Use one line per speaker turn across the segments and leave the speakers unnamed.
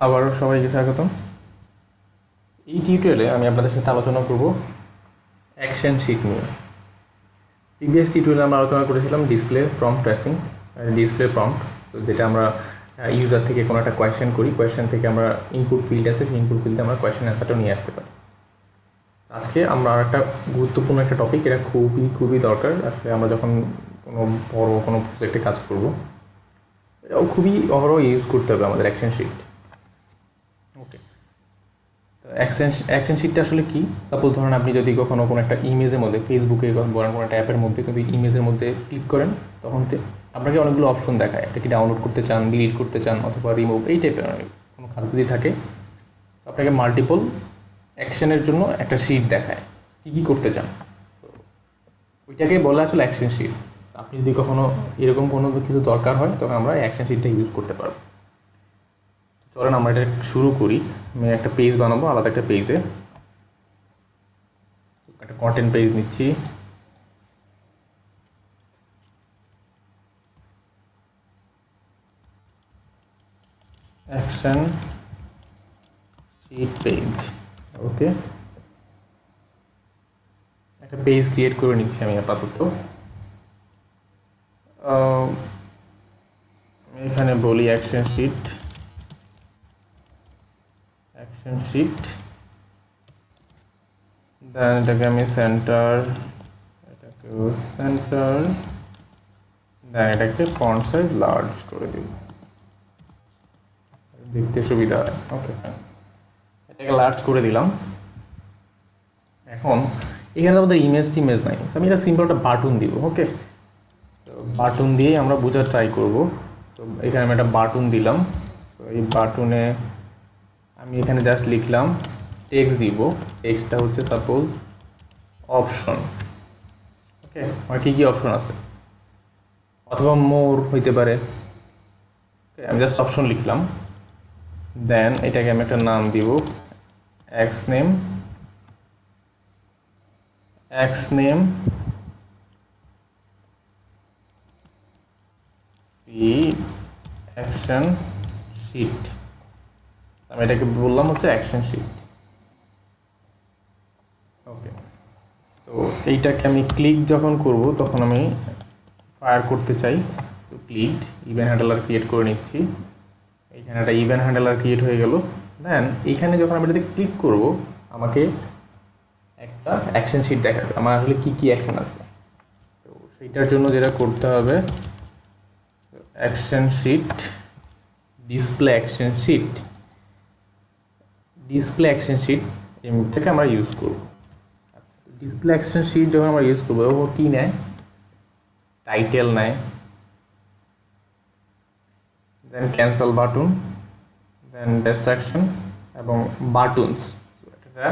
আবারও সবাইকে স্বাগতম। এই টিউটোরিয়ালে আমি আপনাদের সাথে আলোচনা করব অ্যাকশন শিট নিয়ে। প্রিভিয়াস টিউটোরিয়ালে আমরা আলোচনা করেছিলাম display prompt tracing, display prompt, তো যেটা আমরা ইউজার থেকে কোনো একটা কোয়েশ্চেন করি, কোয়েশ্চেন থেকে আমরা ইনপুট ফিল্ড আছে, সেই ইনপুট ফিল্ডে আমরা কোয়েশ্চেন অ্যান্সারটা নিয়ে আসতে পারি। আজকে আমরা একটা গুরুত্বপূর্ণ একটা টপিক, এটা খুবই দরকার। আসলে আমরা যখন কোনো বড় কোনো প্রজেক্টে কাজ করব, এটাও খুবই অহরহ ইউজ করতে হবে আমাদের অ্যাকশন শিট। ওকে, তো অ্যাকশন শিটটা আসলে কি? সাপোজ ধরুন আপনি যদি কখনো কোনো একটা ইমেজের মধ্যে, ফেসবুকে বলেন কোনো একটা অ্যাপের মধ্যে যদি ইমেজের মধ্যে ক্লিক করেন, তখন আপনাকে অনেকগুলো অপশন দেখায়। এটা কি ডাউনলোড করতে চান, ডিলিট করতে চান, অথবা রিমুভ, এই টাইপের কোনো কাজ যদি থাকে, আপনাকে মাল্টিপল অ্যাকশনের জন্য একটা শিট দেখায় কী কী করতে চান। তো ওইটাকে বলা আসলে অ্যাকশন শিট। আপনি যদি কখনো এরকম কোনো কিছু দরকার হয়, তখন আমরা অ্যাকশন শিটটা ইউজ করতে পারবো। চলেন আমরা এটা শুরু করি। আমি একটা পেজ বানাবো, আলাদা একটা পেজে একটা কন্টেন্ট পেজ নিচ্ছি। অ্যাকশন শিট পেজ, ওকে, একটা পেজ ক্রিয়েট করে নিচ্ছি আমি আপাতত। এখানে বলি অ্যাকশন শিট, দেন এটাকে আমি সেন্টার, দেন এটাকে ফন্ট সাইজ লার্জ করে দিব, দেখতে সুবিধা হয়। ওকে, এটাকে লার্জ করে দিলাম। এখন এখানে আমাদের ইমেজ নাই, আমি এটা সিম্পল একটা বাটন দিব। ওকে, তো বাটন দিয়েই আমরা বোঝার ট্রাই করব। তো এখানে আমি একটা বাটন দিলাম। তো এই বাটনে আমি এখানে জাস্ট লিখলাম, টেক্সট দিব। টেক্সটটা হচ্ছে সাপোজ অপশন। ওকে, আমার কী কী অপশন আছে, অথবা মোর হইতে পারে। আমি জাস্ট অপশন লিখলাম। দেন এটাকে আমি একটা নাম দিব, X name C action sheet. আমি এটাকে বললাম হচ্ছে অ্যাকশন শিট। ওকে, তো এইটাকে আমি ক্লিক যখন করব, তখন আমি ফায়ার করতে চাই। তো ক্লিক ইভেন্ট হ্যান্ডলার ক্রিয়েট করে নিচ্ছি। এইখানে একটা ইভেন্ট হ্যান্ডলার ক্রিয়েট হয়ে গেল। দেন এইখানে যখন আমি এটাতে ক্লিক করব, আমাকে একটা অ্যাকশন শিট দেখাবে আমার আসলে কী কী অ্যাকশন আছে। তো সেইটার জন্য যেটা করতে হবে, action sheet, display action sheet এমটাকে আমরা ইউজ করব। ডিসপ্লে অ্যাকশন শিট যখন আমরা ইউজ করবো, ও কী নেয়, টাইটেল নেয়, দেন ক্যান্সেল বাটন, দেন ডিস্ট্রাকশন এবং বাটনস। এটা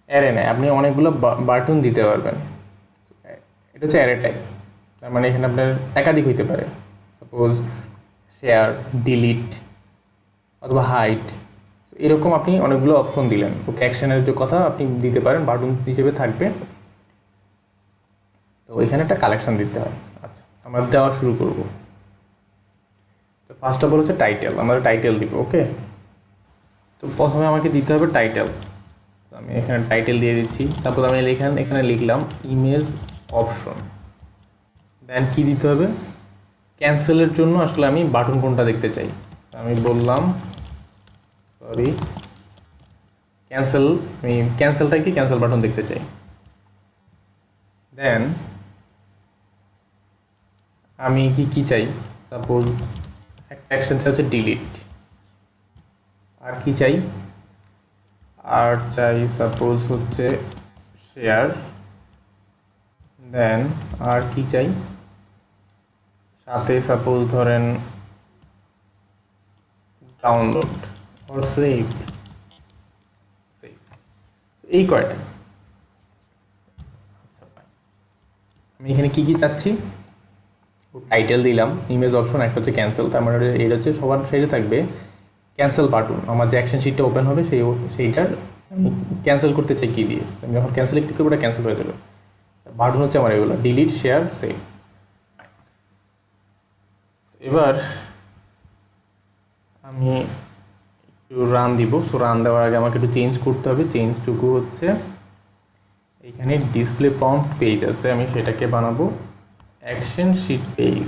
অ্যারে নেয়, আপনি অনেকগুলো বাটন দিতে পারবেন। এটা হচ্ছে অ্যারে টাইপ, তার মানে এখানে আপনার একাধিক হইতে পারে। সাপোজ শেয়ার, ডিলিট অথবা হাইড, এরকম আপনি অনেকগুলো অপশন দিলেন। ওকে, অ্যাকশনের যে কথা আপনি দিতে পারেন, বাটন হিসেবে থাকবে। তো এখানে একটা কালেকশন দিতে হয়। আচ্ছা, আমরা দেওয়া শুরু করব। তো ফার্স্ট অফ অল হচ্ছে টাইটেল, আমরা টাইটেল দিব। ওকে, তো প্রথমে আমাকে দিতে হবে টাইটেল। তো আমি এখানে টাইটেল দিয়ে দিচ্ছি। তারপর আমি এখানে লিখলাম ইমেজ অপশন। দেন কি দিতে হবে, ক্যান্সেলের জন্য আসলে আমি বাটন কোনটা দেখতে চাই। আমি বললাম ক্যান্সেল, আমি ক্যান্সেলটা কি ক্যান্সেল বাটন দেখতে চাই। দেন আমি কি চাই, সাপোজ একটা অ্যাকশন হচ্ছে ডিলিট। আর কি চাই, আর চাই সাপোজ হচ্ছে শেয়ার। দেন আর কি চাই, সাথে সাপোজ ধরেন ডাউনলোড অর সেভ, এই কয়টা। আচ্ছা, আমি এখানে কি চাচ্ছি, টাইটেল দিলাম, ইমেজ অপশন, একটা হচ্ছে ক্যান্সেল। তার মানে এটা হচ্ছে সবার শেষে থাকবে ক্যান্সেল বাটন। আমার যে অ্যাকশন শিটটা ওপেন হবে সেইটার আমি ক্যান্সেল করতে চাই কী দিয়ে। আমি যখন ক্যান্সেল ক্লিক করবো, ওটা ক্যান্সেল হয়ে যাবে। বাটন হচ্ছে আমার এগুলো, ডিলিট, শেয়ার, সেভ। এবার আমি রান দিব। সো রান দেওয়ার আগে আমাকে একটু চেঞ্জ করতে হবে। চেঞ্জটুকু হচ্ছে এইখানে ডিসপ্লে প্রম্পট পেজ আছে, আমি সেটাকে বানাবো action sheet page.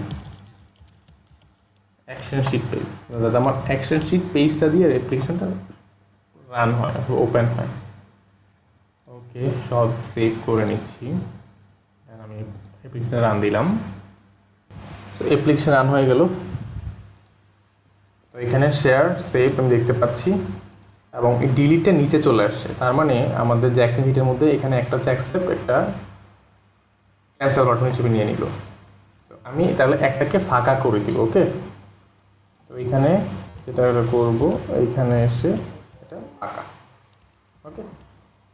Action sheet page, যাতে আমার অ্যাকশন শিট পেজটা দিয়ে অ্যাপ্লিকেশনটা রান হয়, ওপেন হয়। ওকে, সব সেভ করে নিচ্ছি। আমি অ্যাপ্লিকেশন রান দিলাম। সো অ্যাপ্লিকেশন রান হয়ে গেল। তো এখানে শেয়ার সেভ আমি দেখতে পাচ্ছি এবং এই ডিলিটটা নিচে চলে আসছে। তার মানে আমাদের যে অ্যাকশন শিটের মধ্যে এখানে একটা হচ্ছে অ্যাকসেপ্ট, একটা ক্যান্সেল বাটন হিসেবে নিয়ে নিল। তো আমি তাহলে একটাকে ফাঁকা করে দিব। ওকে, তো এইখানে যেটা করবো, এইখানে এসে এটা ফাঁকা। ওকে,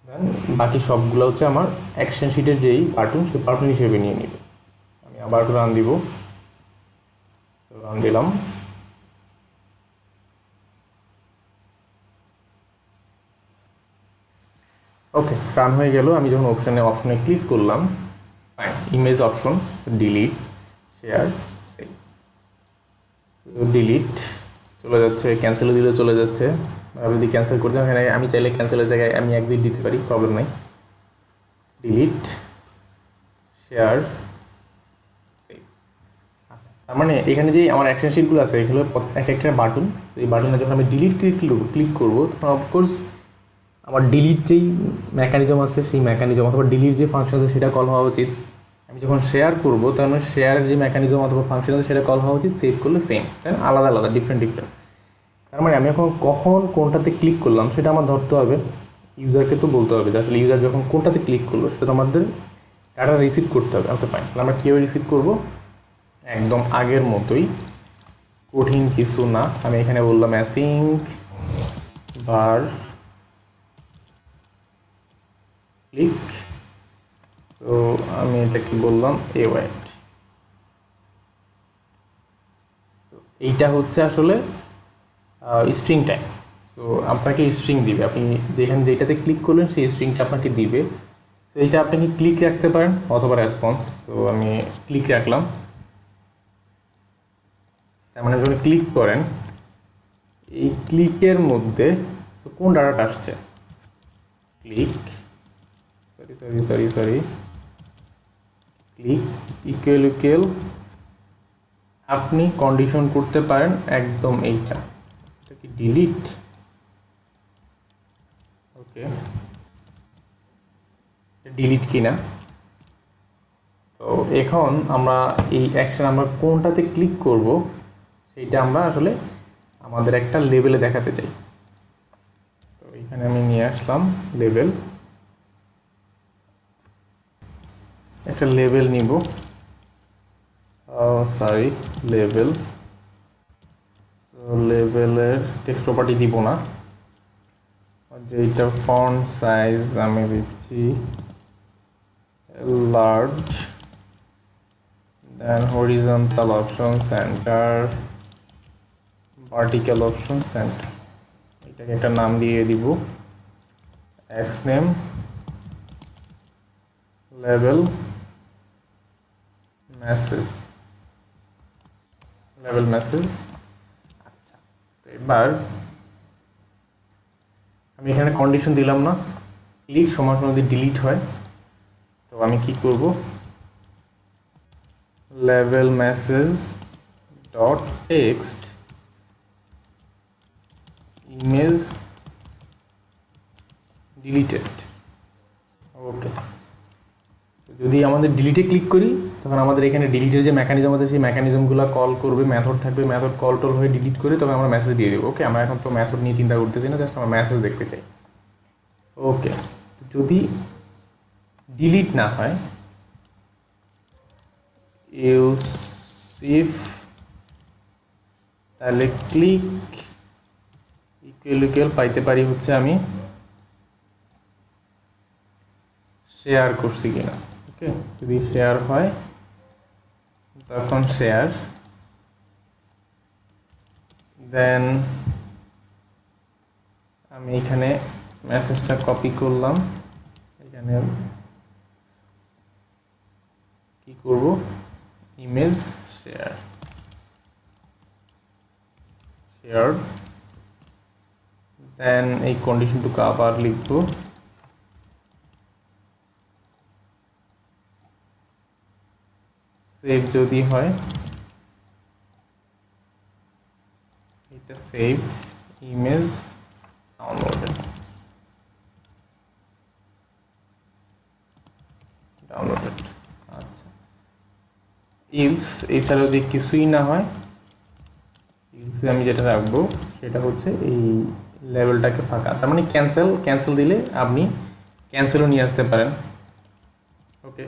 দেন বাকি সবগুলো হচ্ছে আমার অ্যাকশন শিটের যেই বাটন, সেই বাটন হিসেবে নিয়ে নিব। আমি আবার রান দিব। তো রান দিলাম। ওকে, রান হয়ে গেল। আমি যখন অপশনে ক্লিক করলাম, fine, image option, delete, share, save. Delete চলে যাচ্ছে, ক্যান্সেল দিলে চলে যাচ্ছে। যদি ক্যান্সেল করতে এখানে আমি চাইলে ক্যান্সেলের জায়গায় আমি এক্সিট দিতে পারি, প্রবলেম নাই। Delete, share, save. আচ্ছা, তার মানে এখানে যে আমার অ্যাকশন শিটগুলো আছে এগুলো এক একটা বাটন। এই বাটনে যখন আমি ডিলিট ক্লিক করবো, তখন অফকোর্স আমার ডিলিট যেই মেকানিজম আছে সেই মেকানিজম অথবা ডিলিট যে ফাংশন আছে সেটা কল হওয়া উচিত। আমি যখন শেয়ার করবো তার মানে শেয়ারের যে মেকানিজম অথবা ফাংশন আছে সেটা কল হওয়া উচিত। সেভ করলে সেম, তাই না? আলাদা আলাদা, ডিফারেন্ট। তার মানে আমি এখন কখন কোনটাতে ক্লিক করলাম সেটা আমার ধরতে হবে। ইউজারকে তো বলতে হবে যে আসলে ইউজার যখন কোনটাতে ক্লিক করলো সেটা তো আমাদের ডাটা রিসিভ করতে হবে। ওকে, ফাইন। তাহলে আমরা কীভাবে রিসিভ করবো? একদম আগের মতোই, কঠিন কিছু না। আমি এখানে বললাম অ্যাসিঙ্ক বার ক্লিক। তো আমি এটাকে বললাম ওয়েট। এইটা হচ্ছে আসলে স্ট্রিং টাইপ। তো আপনাকে স্ট্রিং দিবে, আপনি যেখানে যেটাতে ক্লিক করলেন সেই স্ট্রিংটা আপনাকে দিবে। তো এইটা আপনি কি ক্লিক রাখতে পারেন অথবা রেসপন্স। তো আমি ক্লিক রাখলাম। তার মানে যখন ক্লিক করেন, এই ক্লিকের মধ্যে কোন ডাটাটা আসছে, ক্লিক সরি ক্লিক ইকুয়াল আপনি কন্ডিশন করতে পারেন একদম এইটা কি ডিলিট। ওকে, ডিলিট কিনা। তো এখন আমরা এই অ্যাকশন আমরা কোনটাতে ক্লিক করব সেইটা আমরা আসলে আমাদের একটা লেভেলে দেখাতে চাই। তো এখানে আমি নিয়ে আসলাম লেভেল, একটা লেভেল নিব। সরি, লেভেলের টেক্সট প্রপার্টি দিব না, যেটা ফন্ট সাইজ আমি দিচ্ছি large, then horizontal option centre, vertical option centre. এটাকে একটা নাম দিয়ে দিব এক্স নেম লেভেল মেসেজ। আচ্ছা, তো এবার আমি এখানে কন্ডিশন দিলাম না, ক্লিক সমান যদি ডিলিট হয়। তো আমি কি করব, level message dot text image deleted. Okay, যদি আমাদের ডিলিটে ক্লিক করি তখন আমাদের এখানে ডিলিটের যে মেকানিজম আছে সেই মেকানিজমগুলো কল করবে, মেথড থাকবে, মেথড কল টল হয়ে ডিলিট করে তখন আমরা মেসেজ দিয়ে দেবো। ওকে, আমরা এখন তো মেথড নিয়ে চিন্তা করতেছি না, জাস্ট আমরা মেসেজ দেখতে চাই। ওকে, যদি ডিলিট না হয়, ইউসিফ, তাহলে ক্লিক ইকুয়াল পাইতে পারি হচ্ছে আমি শেয়ার করছি কিনা। ওকে, যদি শেয়ার হয় তখন শেয়ার, দেন আমি এখানে মেসেজটা কপি করলাম, এখানে কি করব, ইমেজ শেয়ার, দেন এই কন্ডিশনটুকু আবার লিখব, সেভ যদি হয় এটা সেভ ইমেজ ডাউনলোডেড আচ্ছা। ইলস এছাড়াও যদি কিছুই না হয়, ইলসে আমি যেটা রাখবো সেটা হচ্ছে এই লেভেলটাকে ফাঁকা, তার মানে ক্যান্সেল দিলে আপনি ক্যান্সেলও নিয়ে আসতে পারেন, ওকে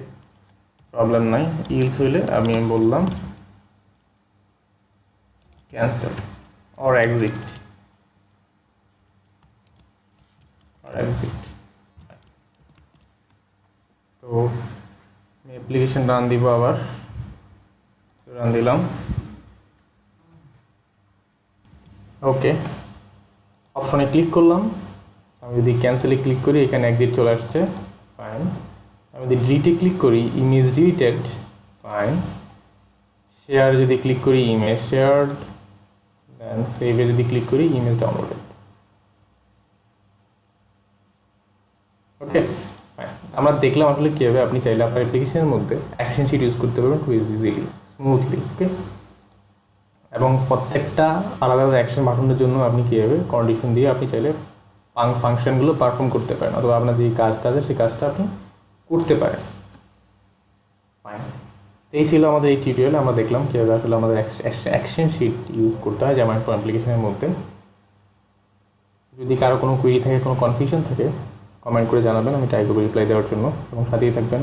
প্রবলেম নাই। ইলস হইলে আমি বললাম ক্যান্সেল অর এক্সিট তো অ্যাপ্লিকেশন রান দিব, আবার রান দিলাম, ওকে অপশনে ক্লিক করলাম। আমি যদি ক্যান্সেলে ক্লিক করি এখানে এক্সিট চলে আসছে, ফাইন। আমি যদি ডিলিটে ক্লিক করি ইমেজ ডিলিটেড, ফাইন। শেয়ার যদি ক্লিক করি ইমেজ শেয়ার্ড, দেন সেভে যদি ক্লিক করি ইমেজ ডাউনলোডেড, ওকে ফাইন। আমরা দেখলাম আসলে কীভাবে আপনি চাইলে আপনার অ্যাপ্লিকেশনের মধ্যে অ্যাকশন শিট ইউজ করতে পারবেন খুব ইজিলি স্মুথলি, ওকে। এবং প্রত্যেকটা আলাদা আলাদা অ্যাকশন বাটনের জন্য আপনি কীভাবে কন্ডিশন দিয়ে আপনি চাইলে ফাংশনগুলো পারফর্ম করতে পারেন, অথবা আপনার যে কাজটা আছে সেই কাজটা আপনি করতে পারেন, ফাইন। এই ছিল আমাদের এই টিউটোরিয়াল। আমরা দেখলাম কীভাবে আসলে আমাদের অ্যাকশন শিট ইউজ করতে হয় Xamarin Forms অ্যাপ্লিকেশনের মধ্যে। যদি কারো কোনো কুইরি থাকে, কোনো কনফিউশন থাকে, কমেন্ট করে জানাবেন, আমি ট্রাই করবো রিপ্লাই দেওয়ার জন্য, এবং সাথেই থাকবেন।